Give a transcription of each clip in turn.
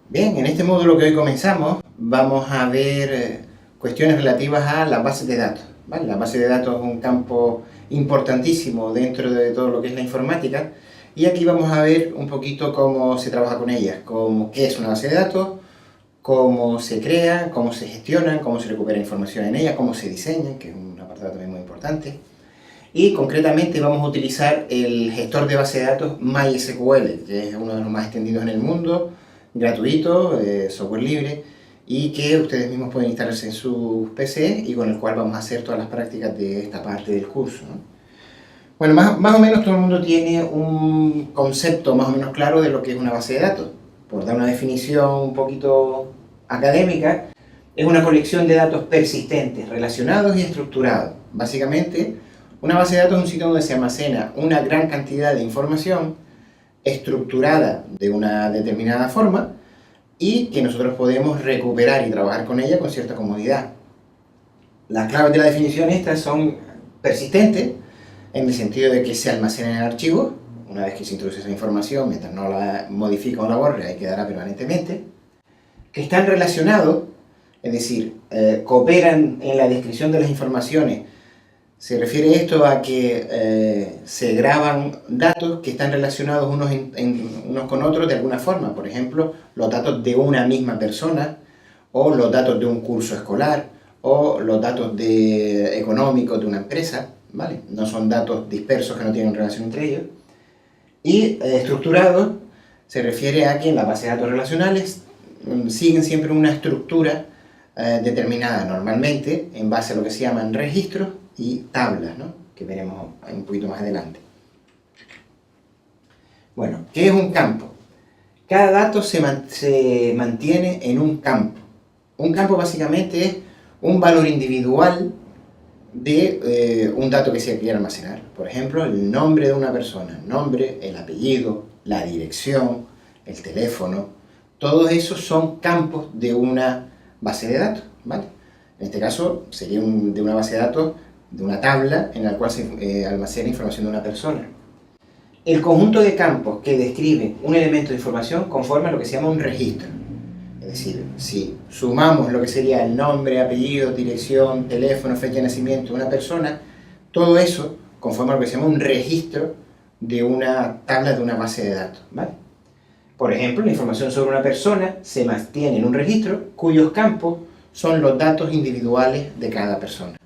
Bien, en este módulo que hoy comenzamos vamos a ver cuestiones relativas a las bases de datos, ¿vale? La base de datos es un campo importantísimo dentro de todo lo que es la informática y aquí vamos a ver un poquito cómo se trabaja con ellas, qué es una base de datos, cómo se crea, cómo se gestionan, cómo se recupera información en ella, cómo se diseñan, que es un apartado también muy importante. Y concretamente vamos a utilizar el gestor de base de datos MySQL, que es uno de los más extendidos en el mundo, gratuito, software libre, y que ustedes mismos pueden instalarse en sus PC y con el cual vamos a hacer todas las prácticas de esta parte del curso, ¿no? Bueno, más o menos todo el mundo tiene un concepto más o menos claro de lo que es una base de datos. Por dar una definición un poquito académica, es una colección de datos persistentes, relacionados y estructurados. Básicamente, una base de datos es un sitio donde se almacena una gran cantidad de información estructurada de una determinada forma y que nosotros podemos recuperar y trabajar con ella con cierta comodidad. Las claves de la definición estas son persistentes, en el sentido de que se almacenan en archivos. Una vez que se introduce esa información, mientras no la modifica o la borre, ahí quedará permanentemente. Que están relacionados, es decir, cooperan en la descripción de las informaciones. Se refiere esto a que se graban datos que están relacionados unos con otros de alguna forma. Por ejemplo, los datos de una misma persona, o los datos de un curso escolar, o los datos económicos de una empresa, ¿vale? No son datos dispersos que no tienen relación entre ellos. Y estructurados se refiere a que en las bases de datos relacionales siguen siempre una estructura determinada, normalmente en base a lo que se llaman registros y tablas, ¿no? Que veremos un poquito más adelante. Bueno, ¿qué es un campo? Cada dato se mantiene en un campo. Un campo básicamente es un valor individual de un dato que se quiere almacenar. Por ejemplo, el nombre de una persona, el nombre, el apellido, la dirección, el teléfono. Todos esos son campos de una base de datos, ¿vale? En este caso sería de una base de datos, de una tabla en la cual se almacena información de una persona. El conjunto de campos que describe un elemento de información conforma lo que se llama un registro. Es decir, si sumamos lo que sería el nombre, apellido, dirección, teléfono, fecha de nacimiento de una persona, todo eso conforma lo que se llama un registro de una tabla de una base de datos, ¿vale? Por ejemplo, la información sobre una persona se mantiene en un registro cuyos campos son los datos individuales de cada persona.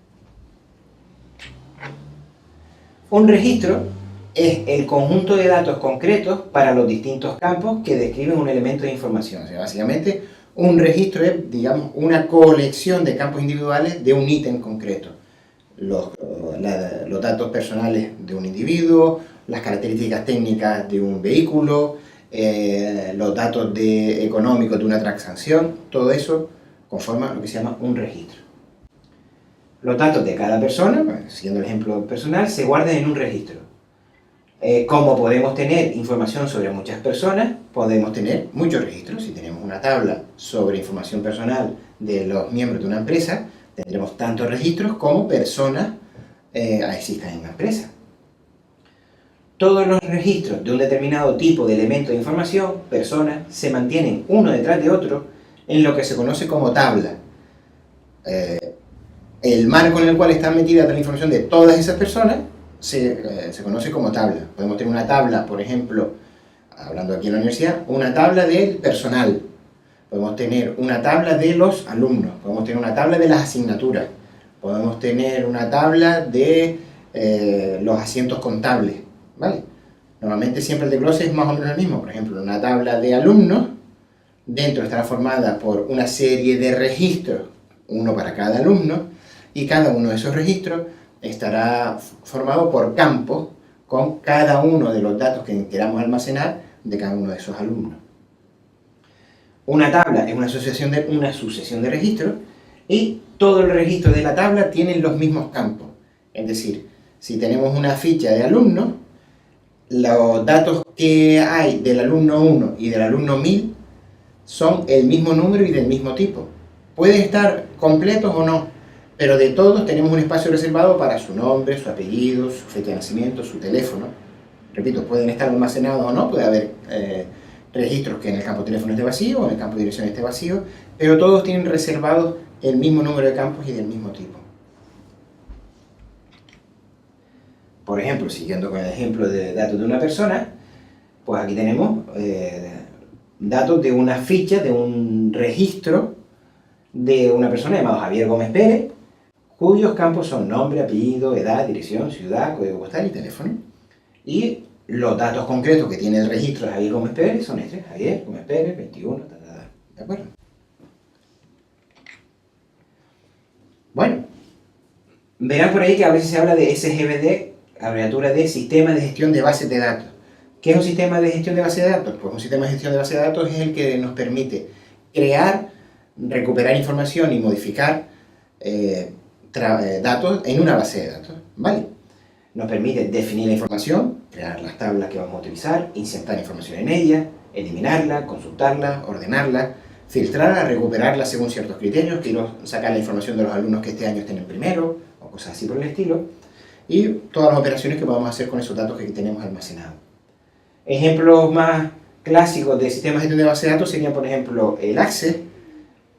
Un registro es el conjunto de datos concretos para los distintos campos que describen un elemento de información. O sea, básicamente, un registro es, digamos, una colección de campos individuales de un ítem concreto. Los datos personales de un individuo, las características técnicas de un vehículo, los datos económicos de una transacción, todo eso conforma lo que se llama un registro. Los datos de cada persona, siguiendo el ejemplo personal, se guardan en un registro. Como podemos tener información sobre muchas personas, podemos tener muchos registros. Si tenemos una tabla sobre información personal de los miembros de una empresa, tendremos tantos registros como personas existan en la empresa. Todos los registros de un determinado tipo de elemento de información, personas, se mantienen uno detrás de otro en lo que se conoce como tabla. El marco en el cual está metida toda la información de todas esas personas se conoce como tabla. Podemos tener una tabla, por ejemplo, hablando aquí en la universidad, una tabla del personal. Podemos tener una tabla de los alumnos. Podemos tener una tabla de las asignaturas. Podemos tener una tabla de los asientos contables, ¿vale? Normalmente siempre el desglose es más o menos el mismo. Por ejemplo, una tabla de alumnos, dentro estará formada por una serie de registros, uno para cada alumno, y cada uno de esos registros estará formado por campos con cada uno de los datos que queramos almacenar de cada uno de esos alumnos. Una tabla es una sucesión de registros y todo el registro de la tabla tiene los mismos campos. Es decir, si tenemos una ficha de alumnos, los datos que hay del alumno 1 y del alumno 1000 son el mismo número y del mismo tipo. Pueden estar completos o no, pero de todos tenemos un espacio reservado para su nombre, su apellido, su fecha de nacimiento, su teléfono. Repito, pueden estar almacenados o no, puede haber registros que en el campo teléfono esté vacío o en el campo de dirección esté vacío, pero todos tienen reservados el mismo número de campos y del mismo tipo. Por ejemplo, siguiendo con el ejemplo de datos de una persona, pues aquí tenemos datos de una ficha, de un registro de una persona llamada Javier Gómez Pérez, cuyos campos son nombre, apellido, edad, dirección, ciudad, código postal y teléfono. Y los datos concretos que tiene el registro de Javier Gómez Pérez son estos: Javier Gómez Pérez, 21, ¿de acuerdo? Bueno, verán por ahí que a veces se habla de SGBD, abreviatura de Sistema de Gestión de Bases de Datos. ¿Qué es un sistema de gestión de base de datos? Pues un sistema de gestión de base de datos es el que nos permite crear, recuperar información y modificar datos en una base de datos, ¿vale? Nos permite definir la información, crear las tablas que vamos a utilizar, insertar información en ella, eliminarla, consultarla, ordenarla, filtrarla, recuperarla según ciertos criterios. Quiero sacar la información de los alumnos que este año estén en primero, o cosas así por el estilo, y todas las operaciones que podamos hacer con esos datos que tenemos almacenados. Ejemplos más clásicos de sistemas de gestión de base de datos serían, por ejemplo, el Access.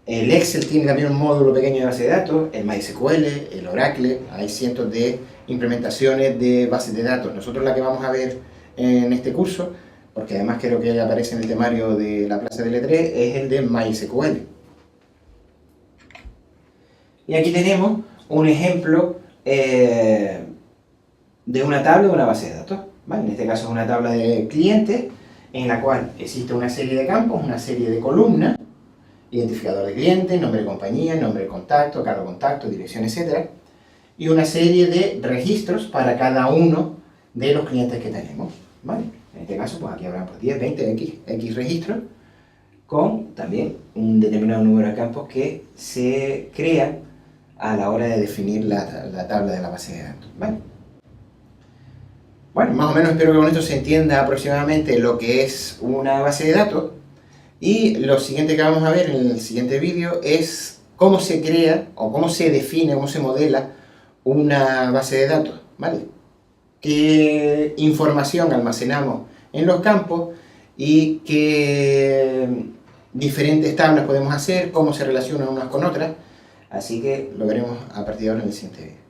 El Excel tiene también un módulo pequeño de base de datos, el MySQL, el Oracle. Hay cientos de implementaciones de bases de datos. Nosotros la que vamos a ver en este curso, porque además creo que aparece en el temario de la clase de L3, es el de MySQL. Y aquí tenemos un ejemplo de una tabla de una base de datos, ¿vale? En este caso es una tabla de clientes en la cual existe una serie de campos, una serie de columnas: identificador de cliente, nombre de compañía, nombre de contacto, cargo de contacto, dirección, etc. Y una serie de registros para cada uno de los clientes que tenemos, ¿vale? En este caso, pues aquí habrá pues 10, 20, X registros, con también un determinado número de campos que se crean a la hora de definir la tabla de la base de datos, ¿vale? Bueno, más o menos espero que con esto se entienda aproximadamente lo que es una base de datos. Y lo siguiente que vamos a ver en el siguiente vídeo es cómo se crea, o cómo se define, cómo se modela una base de datos, ¿vale? Qué información almacenamos en los campos y qué diferentes tablas podemos hacer, cómo se relacionan unas con otras. Así que lo veremos a partir de ahora en el siguiente vídeo.